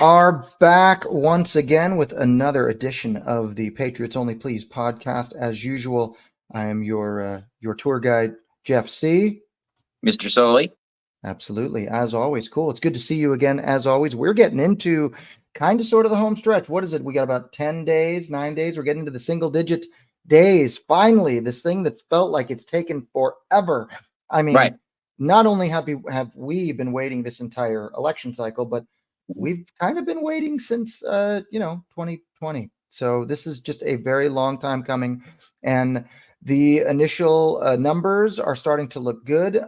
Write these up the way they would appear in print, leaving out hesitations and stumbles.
are back once again with another edition of the Patriots Only Please podcast. As usual, I am your tour guide, Jeff C. Mr. Soley. Absolutely, as always. Cool. It's good to see you again. As always, we're getting into kind of sort of the home stretch. What is it? We got about 10 days, 9 days. We're getting into the single-digit days. Finally, this thing that felt like it's taken forever. I mean, right. Not only have we been waiting this entire election cycle, but we've kind of been waiting since 2020. So this is just a very long time coming, and the initial numbers are starting to look good.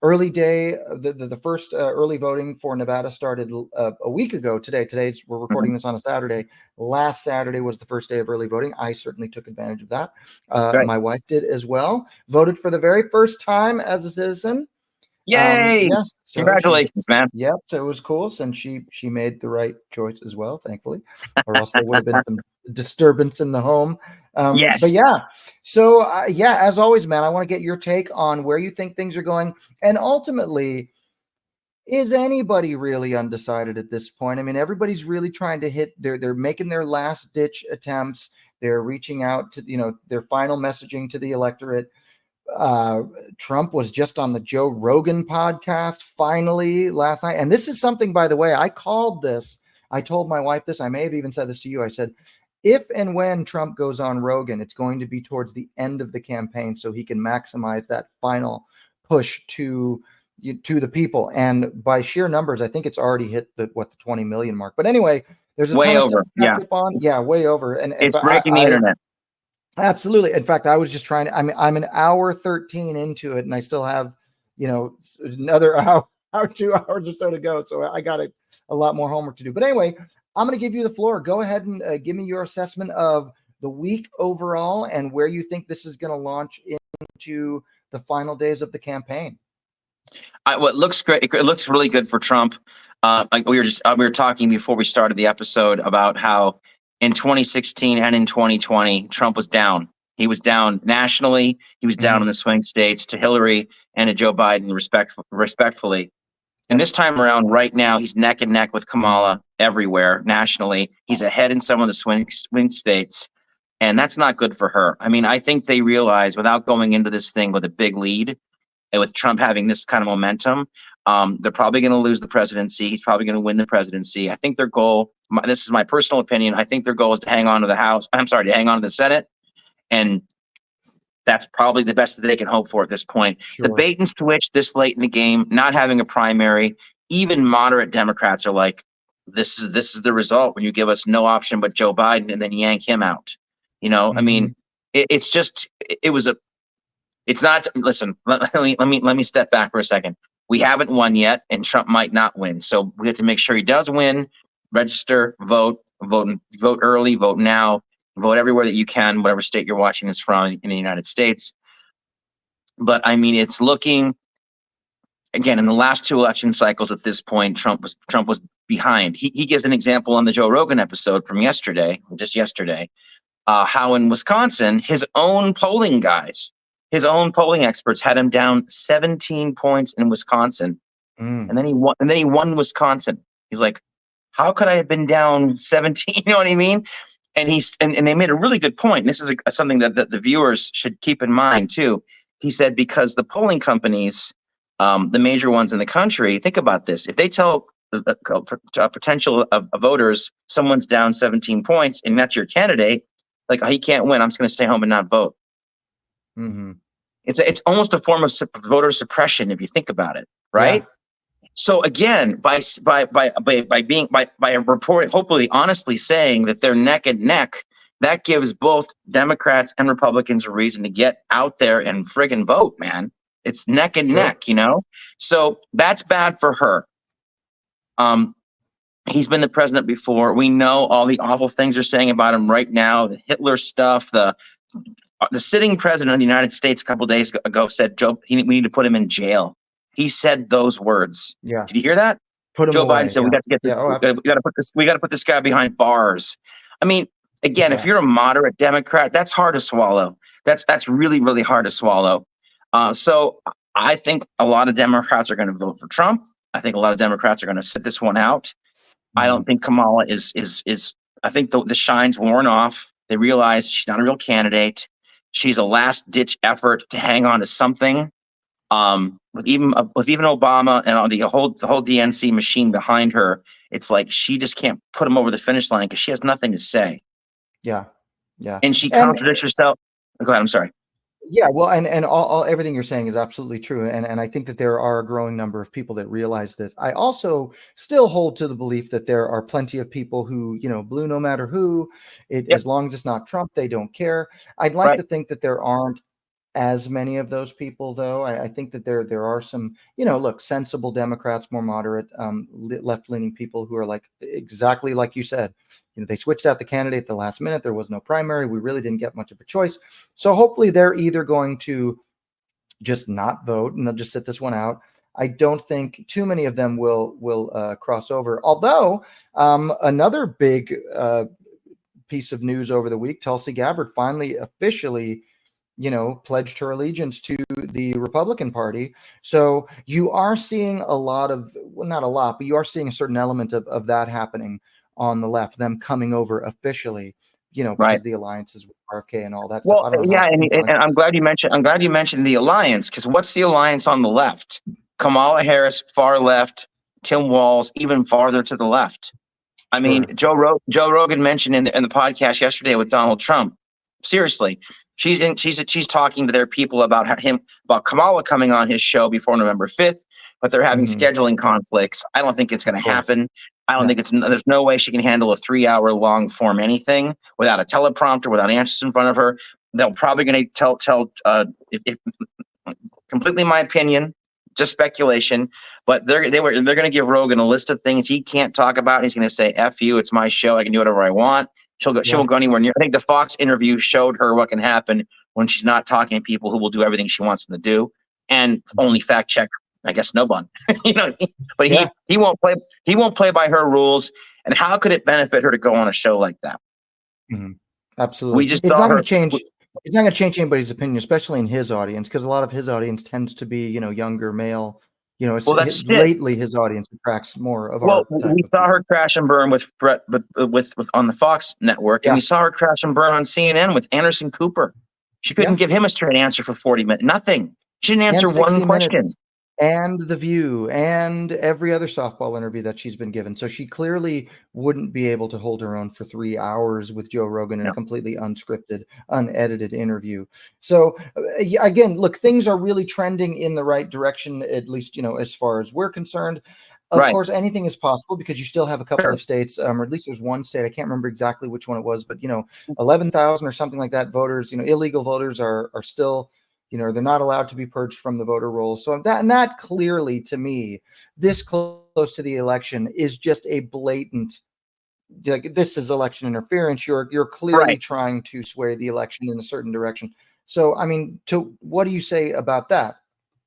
Early day, the first early voting for Nevada started a week ago today. We're recording this on a Saturday. Last Saturday was the first day of early voting. I certainly took advantage of that. Right. My wife did as well. Voted for the very first time as a citizen. Yay! Yes, so congratulations, man. Yep, so it was cool, and she made the right choice as well, thankfully, or else there would have been some disturbance in the home. Yes. But yeah, so as always, man, I want to get your take on where you think things are going, and ultimately, is anybody really undecided at this point? I mean, everybody's really trying to hit. They're making their last ditch attempts. They're reaching out to their final messaging to the electorate. Trump was just on the Joe Rogan podcast finally last night. And this is something, by the way, I called this. I told my wife this. I may have even said this to you. I said, if and when Trump goes on Rogan, it's going to be towards the end of the campaign so he can maximize that final push to the people. And by sheer numbers, I think it's already hit the 20 million mark. But anyway, there's a way ton over. Of stuff to catch up on. Yeah, way over. And it's breaking the internet. Absolutely. In fact, I was just trying to, I'm an hour 13 into it, and I still have, another hour, 2 hours or so to go. So I got a lot more homework to do. But anyway, I'm going to give you the floor. Go ahead and give me your assessment of the week overall and where you think this is going to launch into the final days of the campaign. What looks great. It looks really good for Trump. Like we were talking before we started the episode about how in 2016 and in 2020, Trump was down. He was down nationally. He was down in the swing states to Hillary and to Joe Biden, respectfully. And this time around, right now, he's neck and neck with Kamala everywhere nationally. He's ahead in some of the swing states, and that's not good for her. I mean, I think they realize without going into this thing with a big lead, and with Trump having this kind of momentum, they're probably going to lose the presidency. He's probably going to win the presidency. I think their goal, this is my personal opinion, I think their goal is to hang on to to hang on to the Senate. And that's probably the best that they can hope for at this point. Sure. The bait and switch this late in the game, not having a primary, even moderate Democrats are like, this is the result when you give us no option but Joe Biden and then yank him out. I mean, it's not. Listen, let me step back for a second. We haven't won yet, and Trump might not win. So we have to make sure he does win. Register, vote early, vote now, vote everywhere that you can, whatever state you're watching this from in the United States. But I mean, it's looking, again, in the last two election cycles at this point, Trump was behind. He gives an example on the Joe Rogan episode from just yesterday, how in Wisconsin, his own polling experts had him down 17 points in Wisconsin. And then he won Wisconsin. He's like, how could I have been down 17? You know what I mean? And they made a really good point. And this is something that the viewers should keep in mind too. He said, because the polling companies, the major ones in the country, think about this. If they tell a potential of voters, someone's down 17 points and that's your candidate, like, he can't win, I'm just going to stay home and not vote. Mm-hmm. It's almost a form of voter suppression if you think about it, right? Yeah. So again, by reporting, hopefully honestly saying that they're neck and neck, that gives both Democrats and Republicans a reason to get out there and friggin' vote, man. It's neck and neck, So that's bad for her. He's been the president before. We know all the awful things they're saying about him right now, the Hitler stuff, the sitting president of the United States a couple of days ago said, we need to put him in jail. He said those words. Yeah. Did you hear that? Joe Biden said, we got to get this. We got to put this guy behind bars. I mean, again, if you're a moderate Democrat, that's hard to swallow. That's really, really hard to swallow. So I think a lot of Democrats are going to vote for Trump. I think a lot of Democrats are going to sit this one out. I don't think Kamala is. I think the shine's worn off. They realize she's not a real candidate. She's a last ditch effort to hang on to something. With even Obama and all the whole DNC machine behind her, it's like she just can't put him over the finish line because she has nothing to say. Yeah. Yeah. And she And contradicts herself. Go ahead. I'm sorry. yeah, well, and all everything you're saying is absolutely true, and I think that there are a growing number of people that realize this. I also still hold to the belief that there are plenty of people who, blue no matter who, Yep. as long as it's not Trump, they don't care. I'd like Right. to think that there aren't as many of those people, though. I think that there are some, look, sensible Democrats, more moderate, left-leaning people who are like exactly like you said. They switched out the candidate at the last minute. There was no primary. We really didn't get much of a choice. So hopefully they're either going to just not vote and they'll just sit this one out. I don't think too many of them will cross over. Although another big piece of news over the week, Tulsi Gabbard finally officially pledged her allegiance to the Republican Party. So you are seeing a lot of, well, not a lot, but you are seeing a certain element of that happening on the left, them coming over officially, Right. because the alliances with RFK and all that stuff. Well, I don't know yeah, how and influential. I'm glad you mentioned the alliance, because what's the alliance on the left? Kamala Harris, far left. Tim Walz, even farther to the left. I mean, Sure. Joe Rogan mentioned in the podcast yesterday with Donald Trump. Seriously, she's talking to their people about Kamala coming on his show before November 5th, but they're having scheduling conflicts. I don't think it's going Of to course. happen. I don't Yeah. think there's no way she can handle a 3-hour long form anything without a teleprompter, without answers in front of her. They're probably going to tell if completely my opinion, just speculation, but they're going to give Rogan a list of things he can't talk about. He's going to say, "F you, it's my show. I can do whatever I want." She Yeah. won't go anywhere near. I think the Fox interview showed her what can happen when she's not talking to people who will do everything she wants them to do, and only fact check, I guess, no one. But Yeah. he won't play by her rules. And how could it benefit her to go on a show like that? Absolutely. We just It's saw not going her. to change. It's not going to change anybody's opinion, especially in his audience, because a lot of his audience tends to be, younger male. Well, that's it. Lately his audience attracts more of Well, our type we of saw people. her crash and burn with Brett, with on the Fox network, and Yeah. we saw her crash and burn on CNN with Anderson Cooper. She couldn't Yeah. give him a straight answer for 40 minutes. Nothing. She didn't answer And one 60 Minutes question. and The View and every other softball interview that she's been given. So she clearly wouldn't be able to hold her own for 3 hours with Joe Rogan in a No. completely unscripted, unedited interview. So again, look, things are really trending in the right direction, at least, as far as we're concerned. Of Right. course, anything is possible because you still have a couple Sure. of states, or at least there's one state, I can't remember exactly which one it was, but 11,000 or something like that voters, illegal voters are still, they're not allowed to be purged from the voter rolls. So that clearly, to me, this close to the election is just a blatant, like, this is election interference. You're clearly Right. trying to sway the election in a certain direction. So, I mean, what do you say about that?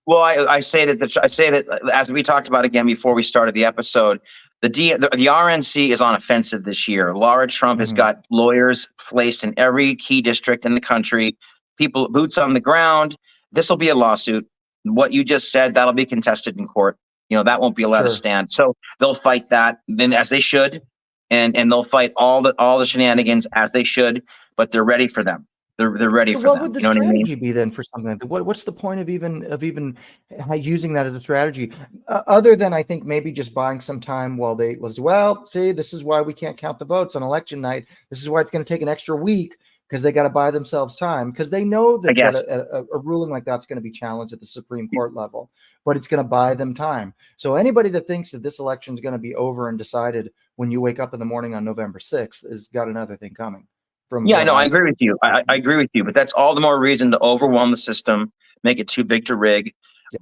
Well, I say that as we talked about again before we started the episode, the RNC is on offensive this year. Laura Trump has got lawyers placed in every key district in the country, people boots on the ground. This will be a lawsuit. What you just said, that'll be contested in court. That won't be allowed to Sure. stand. So they'll fight that, then, as they should, and they'll fight all the shenanigans as they should. But they're ready for them. They're ready So for what them. would the You know what I mean? strategy be then for something like that? What's the point of even using that as a strategy, other than, I think, maybe just buying some time while see, this is why we can't count the votes on election night. This is why it's going to take an extra week, because they got to buy themselves time, because they know I that guess. a ruling like that's going to be challenged at the Supreme Court level, but it's going to buy them time. So anybody that thinks that this election is going to be over and decided when you wake up in the morning on November 6th has got another thing coming. From Yeah, what no, I I agree with you. I agree with you, but that's all the more reason to overwhelm the system, make it too big to rig.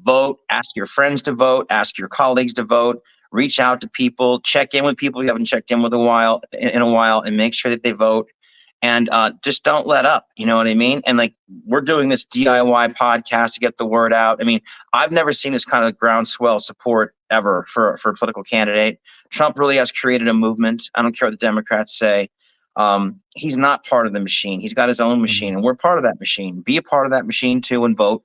Vote, ask your friends to vote, ask your colleagues to vote, reach out to people, check in with people you haven't checked in with in a while, and make sure that they vote. And just don't let up. You know what I mean? And like, we're doing this DIY podcast to get the word out. I mean, I've never seen this kind of groundswell support ever for a political candidate. Trump really has created a movement. I don't care what the Democrats say. He's not part of the machine. He's got his own machine, and we're part of that machine. Be a part of that machine too, and vote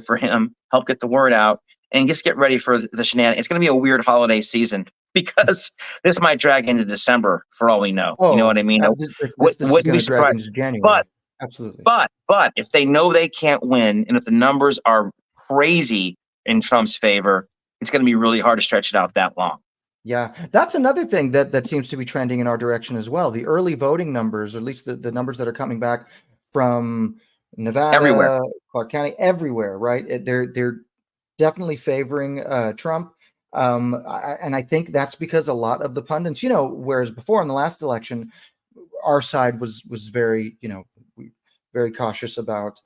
for him. Help get the word out, and just get ready for the shenanigans. It's going to be a weird holiday season. because this might drag into December for all we know. You know what I mean? This is Wouldn't going be to drag surprised. into January. But Absolutely. But if they know they can't win, and if the numbers are crazy in Trump's favor, it's going to be really hard to stretch it out that long. Yeah, that's another thing that seems to be trending in our direction as well. The early voting numbers, or at least the numbers that are coming back from Nevada, Everywhere. Clark County, everywhere, right? They're definitely favoring Trump. And I think that's because a lot of the pundits, whereas before in the last election, our side was very, very cautious about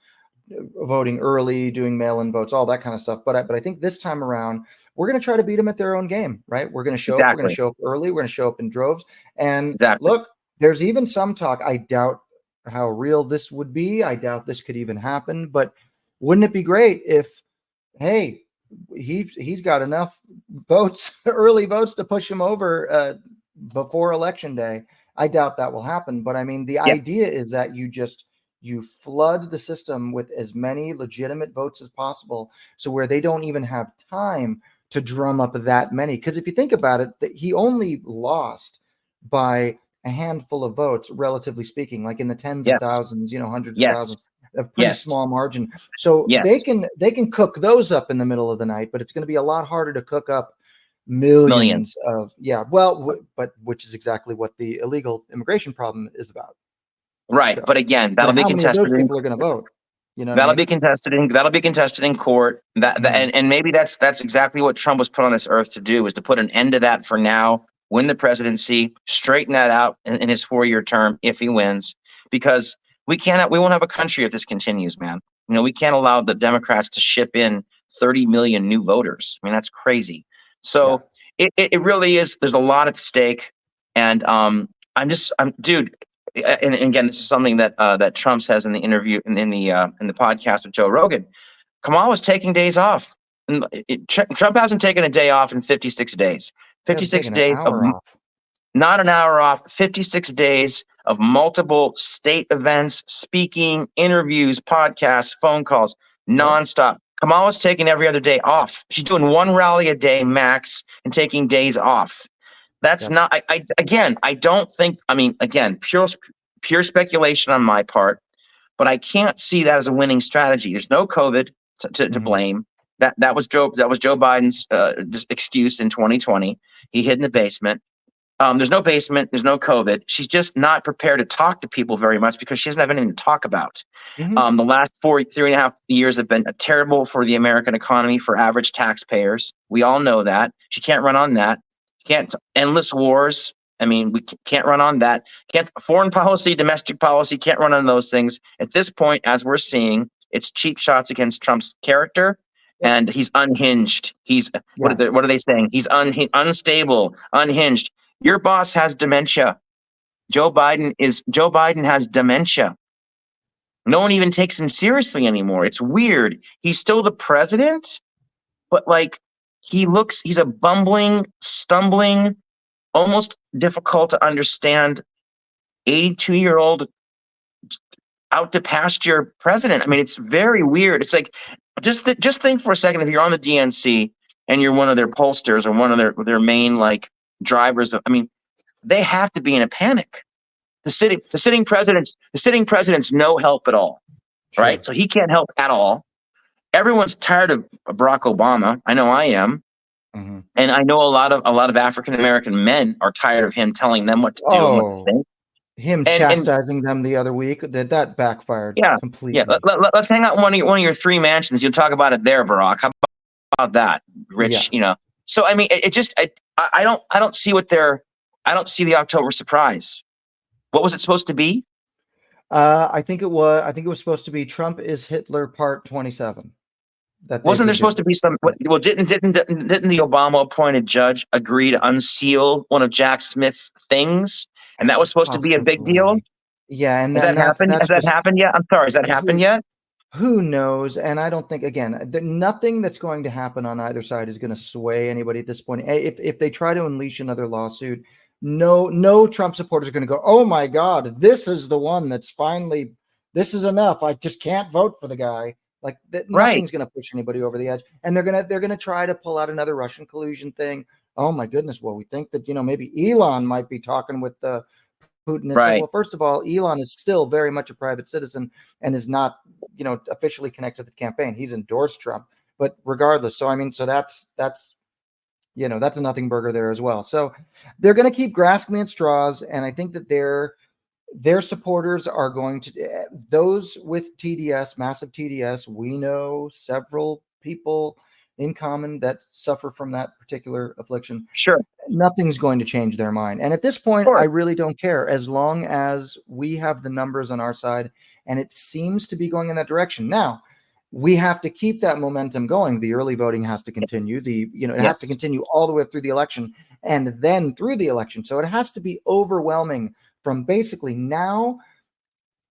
voting early, doing mail-in votes, all that kind of stuff. But I think this time around, we're going to try to beat them at their own game, right? We're going to show up. We're going to show up early. We're going to show up in droves. And look, there's even some talk. I doubt how real this would be. I doubt this could even happen. But wouldn't it be great if, hey, he's got enough votes, early votes, to push him over before election day? I doubt that will happen. But I mean, the idea is that you flood the system with as many legitimate votes as possible, so where they don't even have time to drum up that many. Because if you think about it, he only lost by a handful of votes, relatively speaking, like in the tens of thousands, hundreds of thousands, a pretty small margin. So they can cook those up in the middle of the night, but it's going to be a lot harder to cook up millions of, but which is exactly what the illegal immigration problem is about. Right, but again, that'll be contested. How many of those people are going to vote? That'll be contested in court. And maybe that's exactly what Trump was put on this earth to do, is to put an end to that for now, win the presidency, straighten that out in his 4-year term if he wins, because we won't have a country if this continues, man. We can't allow the Democrats to ship in 30 million new voters. I mean, that's crazy. So it really is. There's a lot at stake, and dude. And again, this is something that Trump says in the interview in the podcast with Joe Rogan. Kamala was taking days off. And Trump hasn't taken a day off in 56 days. 56 days of not an hour off. 56 days of multiple state events, speaking, interviews, podcasts, phone calls, nonstop. Kamala's taking every other day off. She's doing one rally a day max and taking days off. That's not, I don't think, again, pure speculation on my part, but I can't see that as a winning strategy. There's no COVID to blame. That was Joe Biden's excuse in 2020. He hid in the basement. There's no basement. There's no COVID. She's just not prepared to talk to people very much because she doesn't have anything to talk about. The last 3.5 years have been terrible for the American economy, for average taxpayers. We all know that. She can't run on that. Can't endless wars. I mean, we can't run on that. Can't foreign policy, domestic policy, can't run on those things. At this point, as we're seeing, it's cheap shots against Trump's character, and he's unhinged. He's what are they saying? He's unstable, unhinged. Your boss has dementia. Joe Biden has dementia. No one even takes him seriously anymore. It's weird. He's still the president, but he's a bumbling, stumbling, almost difficult to understand 82-year-old out to pasture president. I mean, it's very weird. It's like, just think for a second, if you're on the DNC and you're one of their pollsters or one of their main drivers. They have to be in a panic. The sitting president's no help at all, right? So he can't help at all. Everyone's tired of Barack Obama. I know I am. And I know a lot of African American men are tired of him telling them what to do and what to think. Him chastising them the other week, that backfired completely. Yeah, let's hang out in one of your 3 mansions. You'll talk about it there, Barack. How about that, Rich? So I don't see I don't see the October surprise. What was it supposed to be? I think it was supposed to be Trump is Hitler Part 27. Wasn't there supposed to be some? Well, didn't the Obama appointed judge agree to unseal one of Jack Smith's things, and that was supposed to be a big deal? Yeah, and has that happened? Has that happened yet? I'm sorry, has that happened yet? Who knows? And I don't think, again, nothing that's going to happen on either side is going to sway anybody at this point. If they try to unleash another lawsuit, no Trump supporters are going to go, oh my God, this is the one that's finally, this is enough. I just can't vote for the guy. Nothing's going to push anybody over the edge. And they're going to try to pull out another Russian collusion thing, oh my goodness, well, we think that, maybe Elon might be talking with Putin. It's like, Right. well, first of all, Elon is still very much a private citizen and is not, officially connected to the campaign. He's endorsed Trump, but regardless. So, I mean, so that's that's a nothing burger there as well. So they're going to keep grasping at straws. And I think that their supporters are going to, those with TDS, massive TDS. We know several people in common that suffer from that particular affliction. Sure. Of Nothing's going to change their mind. And at this point, I course. really don't care, as long as we have the numbers on our side and it seems to be going in that direction. Now, we have to keep that momentum going. The early voting has to continue. It has to Yes. continue all the way through the election and then through the election. So it has to be overwhelming from basically now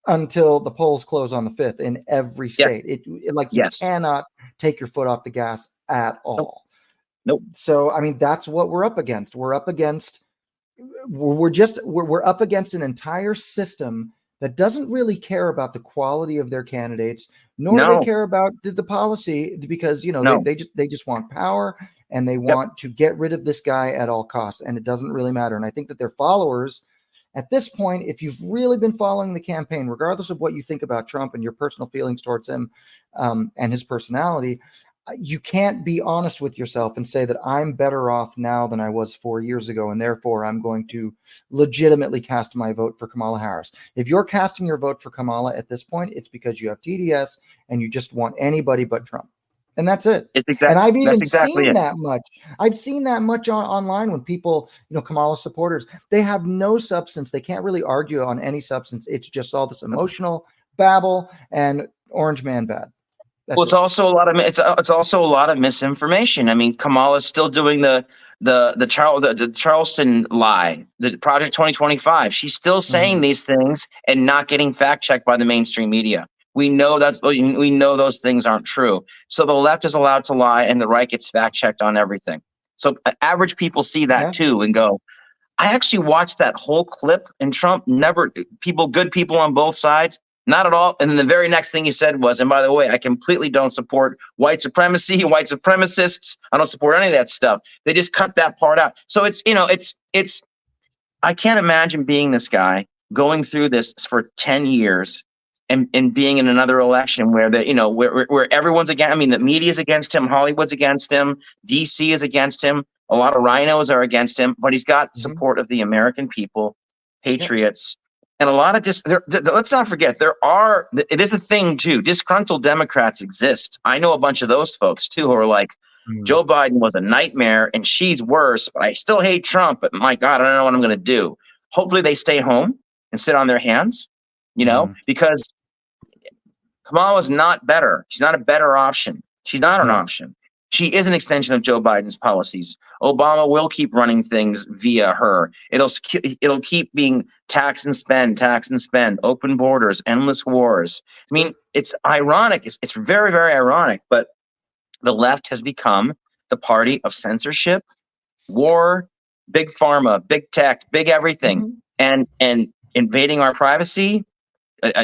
until the polls close on the 5th in every Yes. state. Like, you Yes. cannot take your foot off the gas at Nope. all. Nope. So, I mean, that's what we're up against. We're up against an entire system that doesn't really care about the quality of their candidates, nor do they No. care about the policy, because No. they just want power and they Yep. want to get rid of this guy at all costs, and it doesn't really matter. And I think that their followers at this point, if you've really been following the campaign, regardless of what you think about Trump and your personal feelings towards him, and his personality, you can't be honest with yourself and say that I'm better off now than I was 4 years ago, and therefore I'm going to legitimately cast my vote for Kamala Harris. If you're casting your vote for Kamala at this point, it's because you have TDS and you just want anybody but Trump. And that's it. And I've That's even exactly seen it. that much. I've seen that much online when people, Kamala supporters, they have no substance. They can't really argue on any substance. It's just all this emotional babble and orange man bad. Well, That's it's it. also a lot of it's also a lot of misinformation. I mean, Kamala's still doing the Charleston lie, the Project 2025. She's still saying these things and not getting fact checked by the mainstream media. We know those things aren't true. So the left is allowed to lie, and the right gets fact checked on everything. So average people see that Yeah. too and go, I actually watched that whole clip, and Trump never good people on both sides, not at all. And then the very next thing he said was, and by the way, I completely don't support white supremacy, white supremacists. I don't support any of that stuff. They just cut that part out. So it's I can't imagine being this guy going through this for 10 years and being in another election where where everyone's against. I mean, the media's against him, Hollywood's against him, DC is against him, a lot of rhinos are against him, but he's got support of the American people, Yep. patriots, and a lot of let's not forget, it is a thing too. Disgruntled Democrats exist. I know a bunch of those folks too who are like, Mm. Joe Biden was a nightmare and she's worse, but I still hate Trump. But my God, I don't know what I'm going to do. Hopefully they stay home and sit on their hands, because Kamala's not better. She's not a better option. She's not an No. option. She is an extension of Joe Biden's policies. Obama will keep running things via her. It'll keep being tax and spend, open borders, endless wars. I mean, it's ironic. It's very, very ironic, but the left has become the party of censorship, war, big pharma, big tech, big everything, and invading our privacy,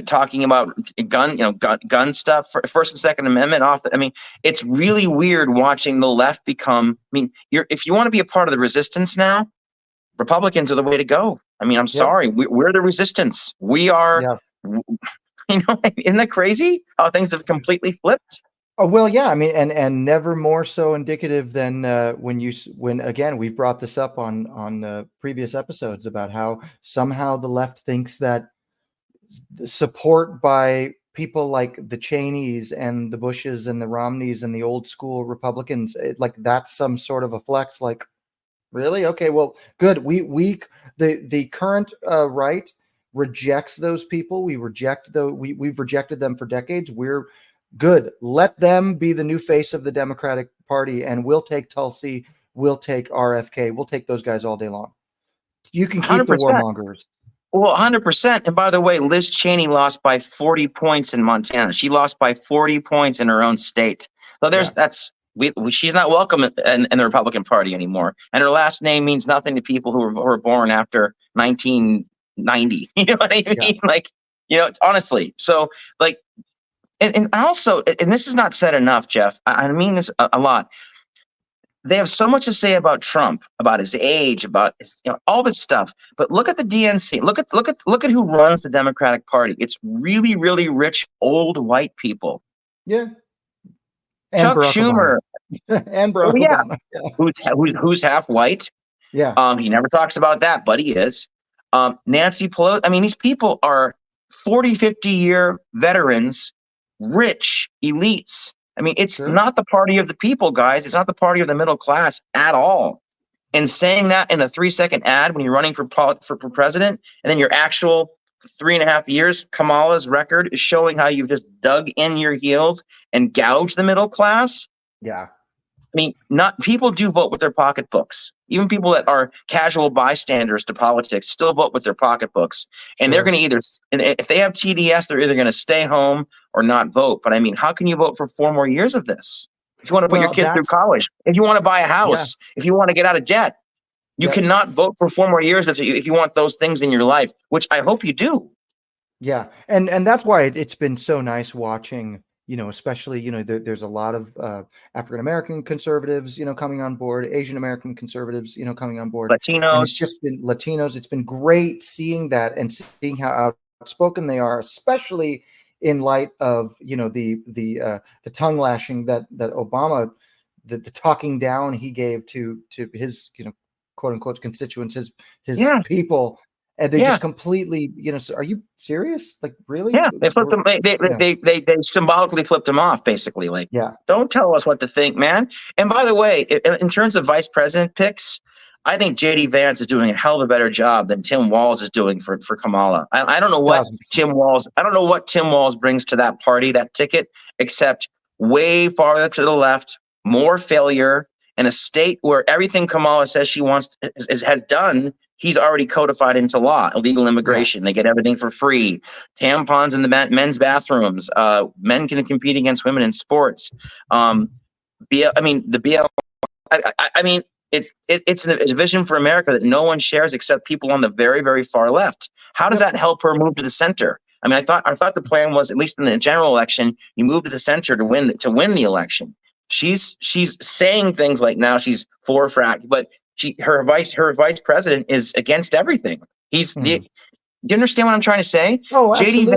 talking about gun stuff, First and Second Amendment off. I mean, it's really weird watching the left become. I mean, if you want to be a part of the resistance now, Republicans are the way to go. I mean, I'm sorry, we're the resistance. We are. Yeah. Isn't that crazy how things have completely flipped? Oh, well, yeah. I mean, and never more so indicative than when again we've brought this up on previous episodes about how somehow the left thinks that the support by people like the Cheneys and the Bushes and the Romneys and the old school Republicans, like that's some sort of a flex. Like, really? Okay, well, good. The current right rejects those people. We've rejected them for decades. We're good. Let them be the new face of the Democratic Party, and we'll take Tulsi, we'll take RFK, we'll take those guys all day long. You can keep the 100%. warmongers. Well, 100%. And by the way, Liz Cheney lost by 40 points in Montana. She lost by 40 points in her own state. So she's not welcome in the Republican Party anymore. And her last name means nothing to people who were born after 1990. You know what I mean? Yeah. Honestly. So and also, and this is not said enough, Jeff. I mean this a lot. they have so much to say about Trump, about his age, about his, all this stuff. But look at the DNC. Look at who runs the Democratic Party. It's really, really rich old white people. Yeah. And Chuck Barack Schumer. Obama. And Oh Barack yeah, Obama. Yeah. who's half white. Yeah. He never talks about that, but he is. Nancy Pelosi. I mean, these people are 40, 50-year veterans, rich elites. I mean, it's Sure. not the party of the people, guys. It's not the party of the middle class at all. And saying that in a 3-second ad when you're running for president, and then your actual 3.5 years, Kamala's record is showing how you've just dug in your heels and gouged the middle class. Yeah. I mean, not people do vote with their pocketbooks. Even people that are casual bystanders to politics still vote with their pocketbooks. And they're Sure. going to either, if they have TDS, they're either going to stay home or not vote. But I mean, how can you vote for 4 more years of this? If you want to put your Well, kid through that's college, if you want to buy a yeah. house, if you want to get out of debt, you Yep. cannot vote for 4 more years if you want those things in your life, which I hope you do. Yeah. And that's why it's been so nice watching, especially, there's a lot of African-American conservatives, coming on board, Asian-American conservatives, coming on board. And it's Latinos. just been Latinos. It's been great seeing that and seeing how outspoken they are, especially in light of, the tongue lashing that Obama, the talking down he gave to his, quote unquote constituents, his Yeah. people. And they Yeah. just completely, are you serious? Like, really? Yeah, they flipped them. They symbolically flipped him off, basically. Like, Yeah. don't tell us what to think, man. And by the way, in terms of vice president picks, I think JD Vance is doing a hell of a better job than Tim Walz is doing for Kamala. I don't know what 1000%. Tim Walz. I don't know what Tim Walz brings to that party, that ticket, except way farther to the left, more failure, in a state where everything Kamala says she wants has done. He's already codified into law. Illegal immigration. Yeah. They get everything for free. Tampons in the men's bathrooms. Men can compete against women in sports. The BL. I mean, it's a vision for America that no one shares except people on the very, very far left. How does that help her move to the center? I mean, I thought the plan was, at least in the general election, you move to the center to win the election. She's saying things like now she's for frack, but her vice president is against everything. Do you understand what I'm trying to say? Oh, absolutely.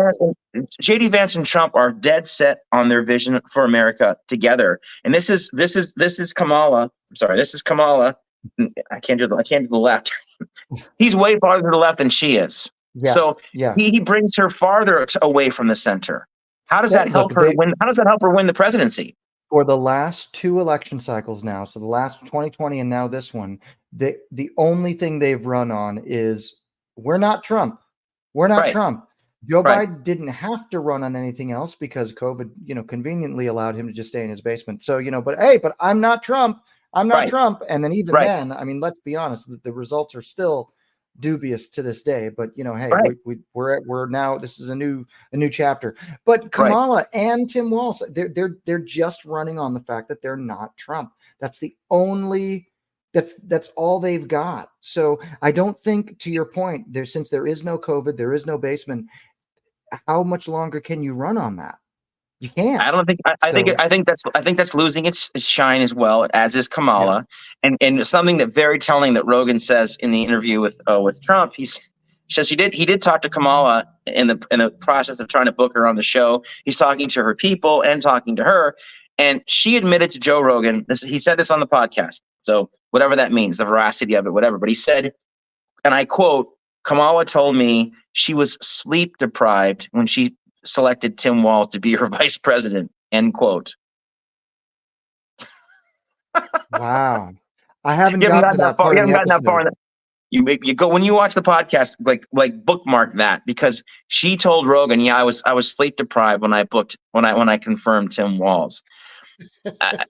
JD Vance and Trump are dead set on their vision for America together. And this is Kamala. I'm sorry, this is Kamala. I can't do the left. He's way farther to the left than she is. Yeah. So he brings her farther away from the center. How does that help her win? How does that help her win the presidency? For the last 2 election cycles now, so the last 2020 and now this one, the only thing they've run on is, we're not Trump. We're not Trump. Joe Biden didn't have to run on anything else because COVID, conveniently allowed him to just stay in his basement. So, but I'm not Trump. I'm not Trump. And then even then, I mean, let's be honest, the results are still dubious to this day. But we're now, this is a new chapter. But Kamala and Tim Walz, they're just running on the fact that they're not Trump. That's the only. That's all they've got. So I don't think, to your point, since there is no COVID, there is no basement. How much longer can you run on that? You can't. I don't think. I think that's losing its shine as well, as is Kamala. Yeah. And something that very telling that Rogan says in the interview with Trump, he says he did talk to Kamala in the process of trying to book her on the show. He's talking to her people and talking to her, and she admitted to Joe Rogan. He said this on the podcast. So whatever that means, the veracity of it, whatever. But he said, and I quote, Kamala told me she was sleep deprived when she selected Tim Walz to be her vice president, end quote. Wow. I haven't gotten that far. You haven't gotten that far. You go, when you watch the podcast, like bookmark that, because she told Rogan, yeah, I was sleep deprived when I confirmed Tim Walz.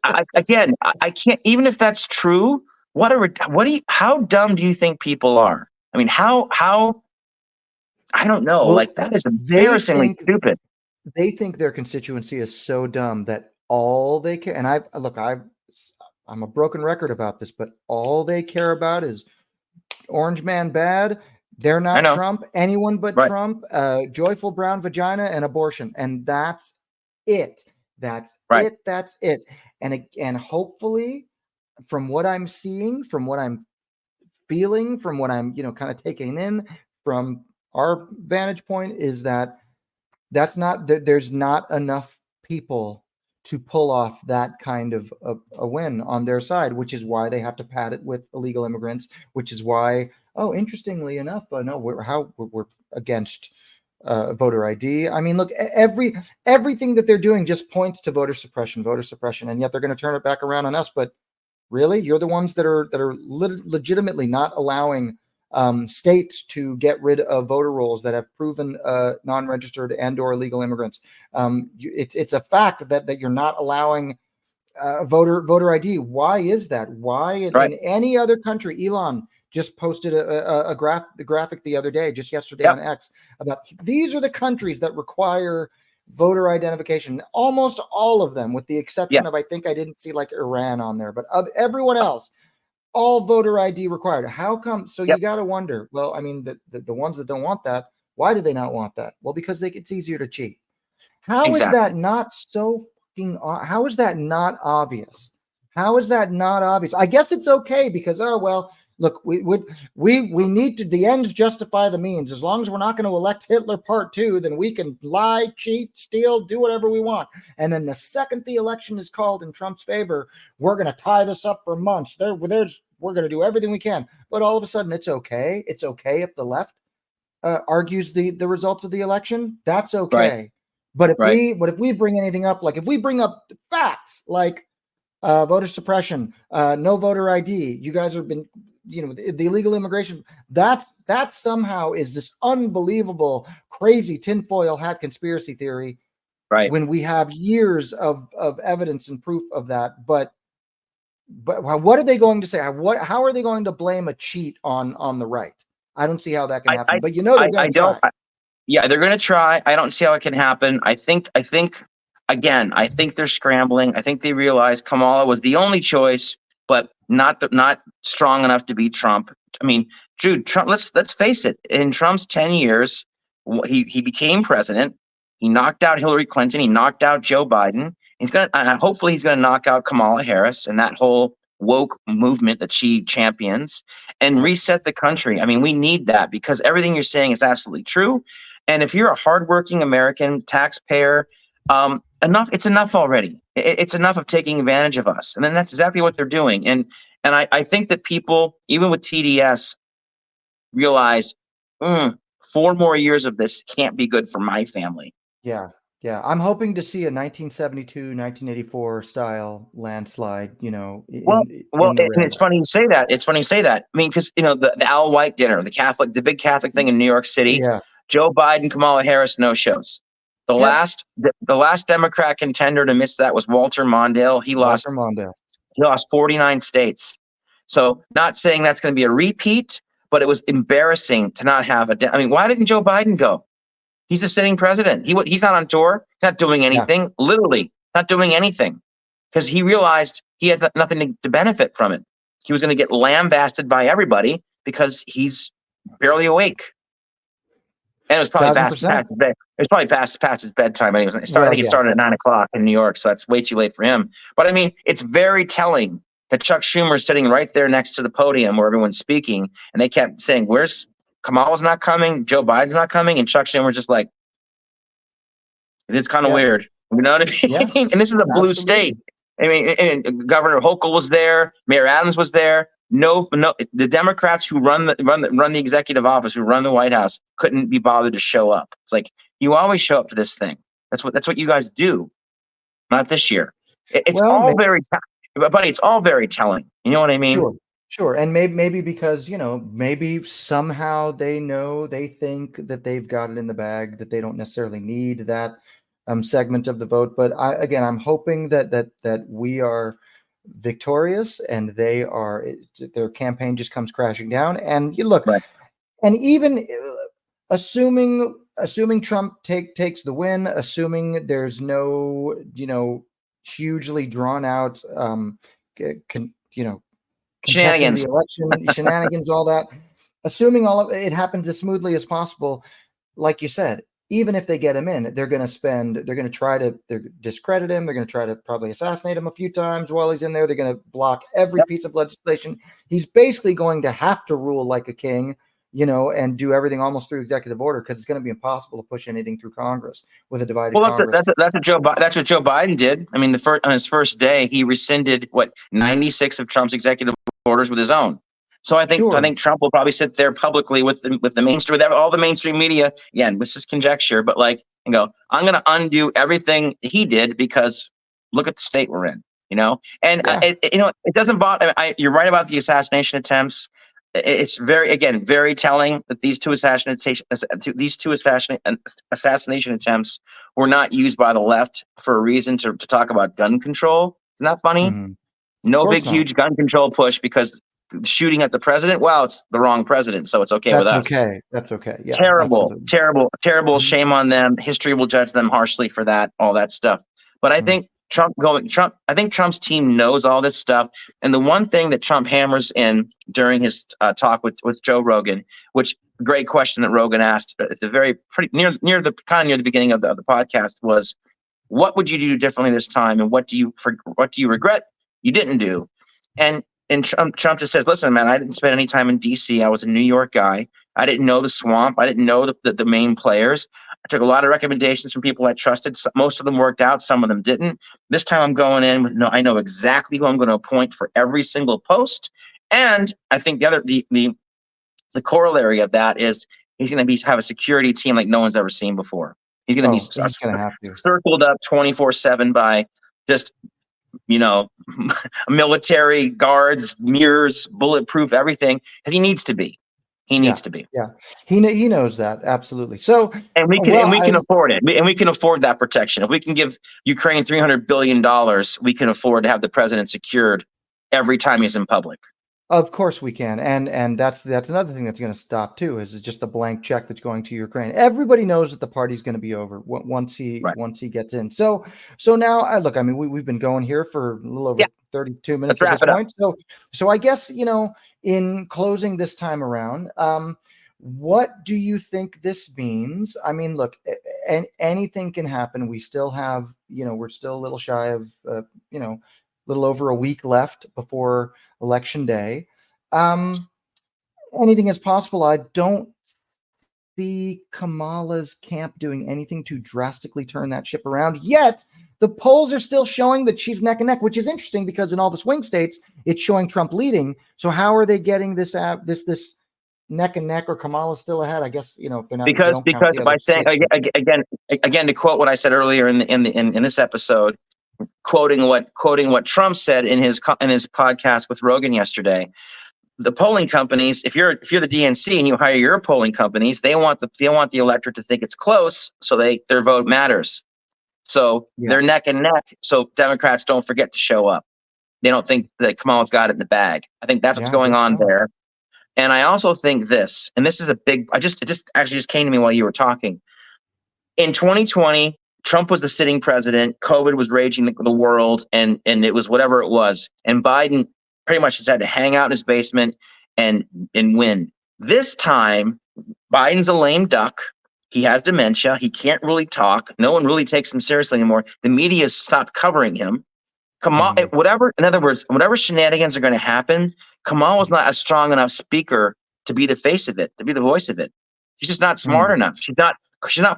I can't, even if that's true, how dumb do you think people are? I mean, how I don't know. Well, like, that is embarrassingly stupid. They think their constituency is so dumb that all they care, and I'm a broken record about this, but all they care about is orange man bad. They're not Trump, anyone but Trump, joyful brown vagina, and abortion. And that's it. That's it. And hopefully from what I'm seeing, from what I'm feeling, from what I'm, kind of taking in from our vantage point, is that there's not enough people to pull off that kind of a win on their side, which is why they have to pad it with illegal immigrants, which is why, oh, interestingly enough, no, we're against voter ID. I mean, look, everything that they're doing just points to voter suppression, and yet they're going to turn it back around on us. But really, you're the ones that are legitimately not allowing states to get rid of voter rolls that have proven non-registered and/or illegal immigrants. It's a fact that you're not allowing voter ID. Why is that? Why in any other country? Elon just posted a graphic the other day, just yesterday on X, about these are the countries that require voter identification. Almost all of them, with the exception of, I think I didn't see like Iran on there, but everyone else, all voter ID required. How come? So you got to wonder, well, I mean, the ones that don't want that, why do they not want that? Well, because it's easier to cheat. How is that not so fucking, how is that not obvious? How is that not obvious? I guess it's okay because, oh, well, look, we need to, the ends justify the means. As long as we're not going to elect Hitler part 2, then we can lie, cheat, steal, do whatever we want. And then the second the election is called in Trump's favor, we're going to tie this up for months. We're going to do everything we can. But all of a sudden, it's okay. It's okay if the left argues the results of the election. That's okay. But if we bring anything up, like if we bring up facts like voter suppression, no voter ID, you guys have been, the illegal immigration, that somehow is this unbelievable, crazy tinfoil hat conspiracy theory. When we have years of evidence and proof of that. But what are they going to say? How are they going to blame a cheat on the right? I don't see how that can happen. But they're going to try. Yeah, they're going to try. I don't see how it can happen. I think they're scrambling. I think they realize Kamala was the only choice, but not strong enough to beat Trump. I mean, dude, Trump. Let's face it. In Trump's 10 years, he became president. He knocked out Hillary Clinton. He knocked out Joe Biden. Hopefully he's gonna knock out Kamala Harris and that whole woke movement that she champions and reset the country. I mean, we need that because everything you're saying is absolutely true. And if you're a hardworking American taxpayer, it's enough already. It's enough of taking advantage of us. And then that's exactly what they're doing. And I think that people, even with TDS, realize 4 more years of this can't be good for my family. Yeah. I'm hoping to see a 1972, 1984 style landslide, and it's funny you say that. I mean, because, the Al White dinner, the big Catholic thing in New York City, Joe Biden, Kamala Harris, no shows. The last Democrat contender to miss that was Walter Mondale. He lost 49 states. So not saying that's going to be a repeat, but it was embarrassing to not have I mean, why didn't Joe Biden go? He's the sitting president. He's not on tour. He's not doing anything. Literally not doing anything because he realized he had nothing to benefit from it. He was going to get lambasted by everybody because he's barely awake. And it was probably past his bed. It was probably past his bedtime. And I think he started at 9:00 in New York, so that's way too late for him. But I mean, it's very telling that Chuck Schumer's sitting right there next to the podium where everyone's speaking, and they kept saying, "Where's Kamala's not coming, Joe Biden's not coming," and Chuck Schumer's just like, it is kind of weird. You know what I mean? Yeah. And this is a blue state. I mean, and Governor Hochul was there, Mayor Adams was there. No, the Democrats who run the executive office, who run the White House, couldn't be bothered to show up. It's like, you always show up to this thing. That's what you guys do. Not this year. It's all very telling. You know what I mean? Sure. And maybe because, maybe somehow they think that they've got it in the bag, that they don't necessarily need that segment of the vote. But I'm hoping that we are victorious and their campaign just comes crashing down. And you look, and even assuming Trump takes the win, assuming there's no, hugely drawn out, shenanigans, the election, shenanigans, all that, assuming all of it happens as smoothly as possible, like you said, even if they get him in, they're going to try to discredit him. They're going to try to probably assassinate him a few times while he's in there. They're going to block every piece of legislation. He's basically going to have to rule like a king, and do everything almost through executive order, because it's going to be impossible to push anything through Congress with a divided Congress. That's what Joe Biden did. I mean, on his first day, he rescinded 96 of Trump's executive orders with his own. So I think Trump will probably sit there publicly with the mainstream, with all the mainstream media. Again, this is conjecture, but and go, I'm going to undo everything he did because look at the state we're in, And it doesn't bother. You're right about the assassination attempts. It's very telling that these two assassination attempts were not used by the left for a reason to talk about gun control. Isn't that funny? Mm-hmm. No big, huge gun control push because shooting at the president. Well, it's the wrong president, so it's okay with us. That's okay. Yeah, terrible. Mm-hmm. Shame on them. History will judge them harshly for that. All that stuff. But I think I think Trump's team knows all this stuff. And the one thing that Trump hammers in during his talk with Joe Rogan, which great question that Rogan asked at the near the beginning of the podcast, was, what would you do differently this time, and what do you regret you didn't do? And Trump just says, listen, man, I didn't spend any time in D.C. I was a New York guy. I didn't know the swamp. I didn't know the main players. I took a lot of recommendations from people I trusted. Most of them worked out. Some of them didn't. This time I'm going in with I know exactly who I'm going to appoint for every single post. And I think the corollary of that is he's going to have a security team like no one's ever seen before. He's going to be circled up 24/7 by just military guards, mirrors, bulletproof, everything. He needs to be. He needs to be. Yeah, he knows that, absolutely. So, and we can afford it, and we can afford that protection. If we can give Ukraine $300 billion, we can afford to have the president secured every time he's in public. Of course we can, and that's another thing that's going to stop too. Is just a blank check that's going to Ukraine. Everybody knows that the party's going to be over once he gets in. So now, look, I mean, we've been going here for a little over 32 minutes at this point. So I guess in closing this time around, what do you think this means? I mean, look, anything can happen. We still have, we're still a little shy of, little over a week left before Election Day. Anything is possible. I don't see Kamala's camp doing anything to drastically turn that ship around. Yet the polls are still showing that she's neck and neck, which is interesting because in all the swing states, it's showing Trump leading. So how are they getting this neck and neck, or Kamala's still ahead? I guess if they're not, because by saying again to quote what I said earlier in this episode, quoting what Trump said in his podcast with Rogan yesterday. The polling companies, if you're the DNC and you hire your polling companies, they want the electorate to think it's close, so their vote matters. So they're neck and neck. So Democrats don't forget to show up. They don't think that Kamala's got it in the bag. I think that's what's going on there. And I also think this, and this is a big. It just came to me while you were talking. In 2020. Trump was the sitting president. COVID was raging the world, and it was whatever it was. And Biden pretty much just had to hang out in his basement and win. This time, Biden's a lame duck. He has dementia. He can't really talk. No one really takes him seriously anymore. The media has stopped covering him. Kamala, in other words, whatever shenanigans are going to happen, Kamala's not a strong enough speaker to be the face of it, to be the voice of it. She's just not smart enough. She's not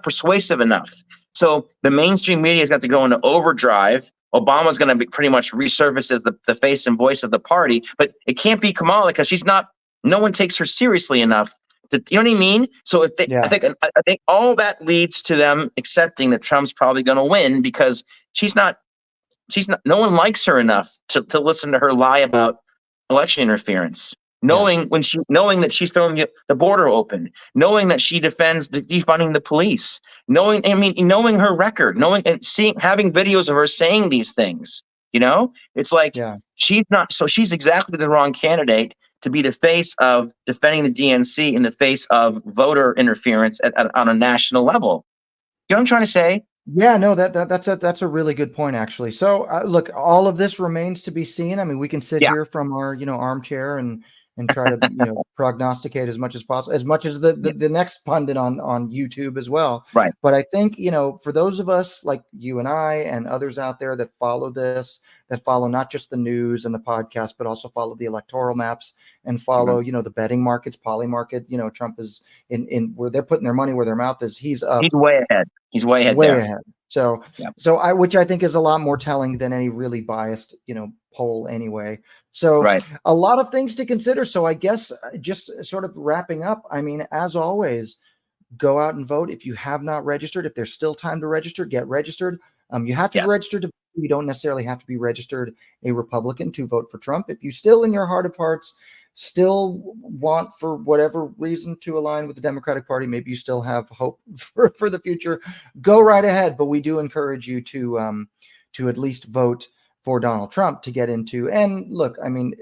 persuasive enough. So the mainstream media has got to go into overdrive. Obama's going to be pretty much resurface as the face and voice of the party, but it can't be Kamala because she's not. No one takes her seriously enough. You know what I mean? So I think all that leads to them accepting that Trump's probably going to win because she's not. No one likes her enough to listen to her lie about election interference. Knowing that she's throwing the border open, knowing that she defends defunding the police, knowing her record, having videos of her saying these things, it's like she's not. So she's exactly the wrong candidate to be the face of defending the DNC in the face of voter interference on a national level. You know what I'm trying to say? Yeah, no, that's a really good point, actually. So look, all of this remains to be seen. I mean, we can sit here from our armchair and and try to prognosticate as much as possible, as much as the next pundit on YouTube as well. Right. But I think, for those of us like you and I and others out there that follow this, that follow not just the news and the podcast, but also follow the electoral maps and follow, the betting markets, poly market, Trump is in where they're putting their money where their mouth is. He's up. He's way ahead. He's way ahead way there. ahead. So, Yeah. which I think is a lot more telling than any really biased, poll anyway. So Right. a lot of things to consider. So I guess just sort of wrapping up, I mean, as always, go out and vote. If you have not registered, if there's still time to register, get registered. You have to be registered to, you don't necessarily have to be registered a Republican to vote for Trump. If you still in your heart of hearts still want, for whatever reason, to align with the Democratic Party, maybe you still have hope for the future, go right ahead. But we do encourage you to at least vote for Donald Trump to get into, and look, I mean,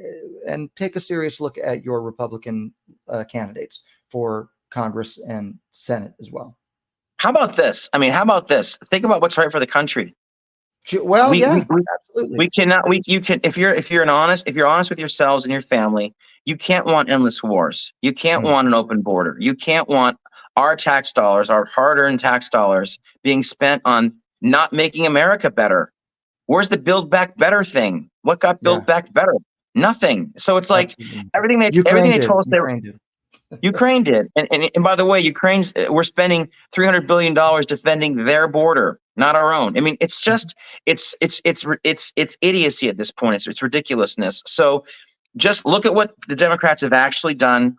and take a serious look at your Republican candidates for Congress and Senate as well. How about this? I mean, how about this? Think about what's right for the country. Well, absolutely. We cannot. You can, if you're honest with yourselves and your family, you can't want endless wars. You can't want an open border. You can't want our tax dollars, our hard-earned tax dollars, being spent on not making America better. Where's the Build Back Better thing? What got Build Back Better? Nothing. So it's like everything they told us Ukraine did. And by the way, we're spending $300 billion defending their border, not our own. I mean, it's just it's idiocy at this point. It's ridiculousness. So just look at what the Democrats have actually done.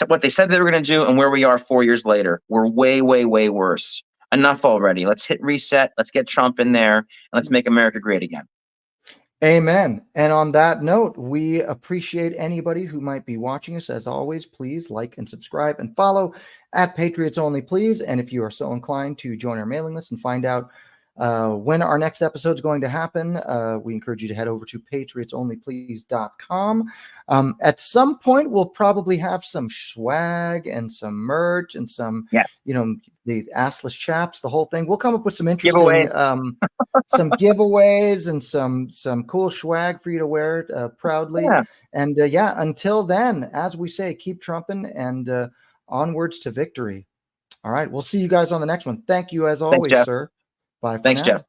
What they said they were going to do, and where we are 4 years later. We're way, way, way worse. Enough already. Let's hit reset. Let's get Trump in there, and let's make America great again. Amen. And on that note, we appreciate anybody who might be watching us. As always, please like and subscribe and follow at Patriots Only, please. And if you are so inclined to join our mailing list and find out when our next episode is going to happen, we encourage you to head over to patriotsonlyplease.com. At some point, we'll probably have some swag and some merch and some, the assless chaps, the whole thing. We'll come up with some interesting giveaways. Some giveaways and some cool swag for you to wear proudly. Yeah. And until then, as we say, keep trumping and onwards to victory. All right. We'll see you guys on the next one. Thank you as always, sir. Bye for now. Thanks, Jeff.